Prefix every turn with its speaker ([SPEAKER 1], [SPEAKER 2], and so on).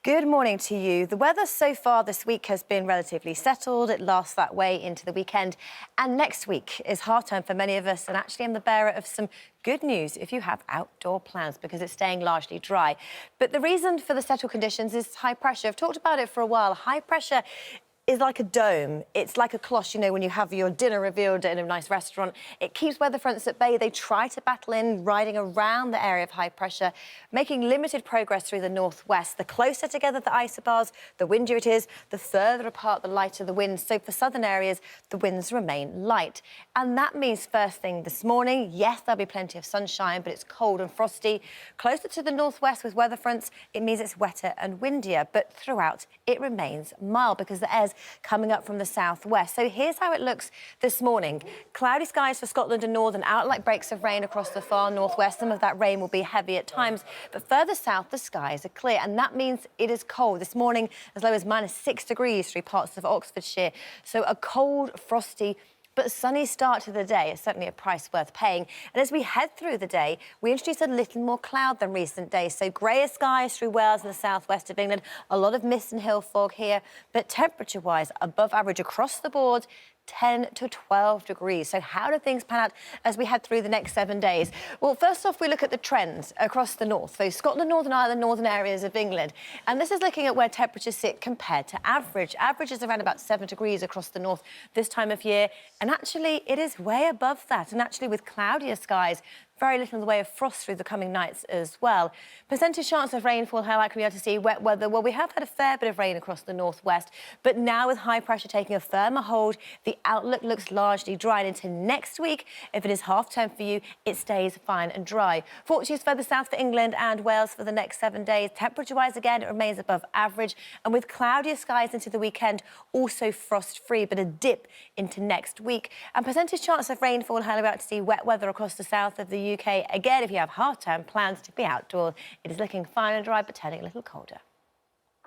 [SPEAKER 1] Good morning to you. The weather so far this week has been relatively settled. It lasts that way into the weekend. And next week is half-term for many of us. And actually, I'm the bearer of some good news if you have outdoor plans, because it's staying largely dry. But the reason for the settled conditions is high pressure. I've talked about it for a while. High pressure is like a dome. It's like a cloche, you know, when you have your dinner revealed in a nice restaurant. It keeps weather fronts at bay. They try to battle in, riding around the area of high pressure, making limited progress through the northwest. The closer together the isobars, the windier it is, the further apart, the lighter the winds. So for southern areas, the winds remain light. And that means first thing this morning, yes, there'll be plenty of sunshine, but it's cold and frosty. Closer to the northwest with weather fronts, it means it's wetter and windier. But throughout, it remains mild because the air's coming up from the southwest. So here's how it looks this morning. Cloudy skies for Scotland and northern, outlight breaks of rain across the far northwest. Some of that rain will be heavy at times, but further south, the skies are clear, and that means it is cold. This morning, as low as -6 degrees through parts of Oxfordshire. So a cold, frosty, but sunny start to the day is certainly a price worth paying. And as we head through the day, we introduce a little more cloud than recent days. So greyer skies through Wales and the southwest of England, a lot of mist and hill fog here, but temperature-wise, above average across the board, 10 to 12 degrees. So how do things pan out as we head through the next 7 days? Well, first off, we look at the trends across the north. So Scotland, Northern Ireland, northern areas of England. And this is looking at where temperatures sit compared to average. Average is around about 7 degrees across the north this time of year. And actually, it is way above that. And actually, with cloudier skies, very little in the way of frost through the coming nights as well. Percentage chance of rainfall, how likely we are to see wet weather? Well, we have had a fair bit of rain across the northwest, but now with high pressure taking a firmer hold, the outlook looks largely dry. And into next week, if it is half-term for you, it stays fine and dry. Fortunes further south for England and Wales for the next 7 days. Temperature-wise, again, it remains above average. And with cloudier skies into the weekend, also frost-free, but a dip into next week. And percentage chance of rainfall, how about to see wet weather across the south of the UK. Again, if you have half-term plans to be outdoors, it is looking fine and dry, but turning a little colder.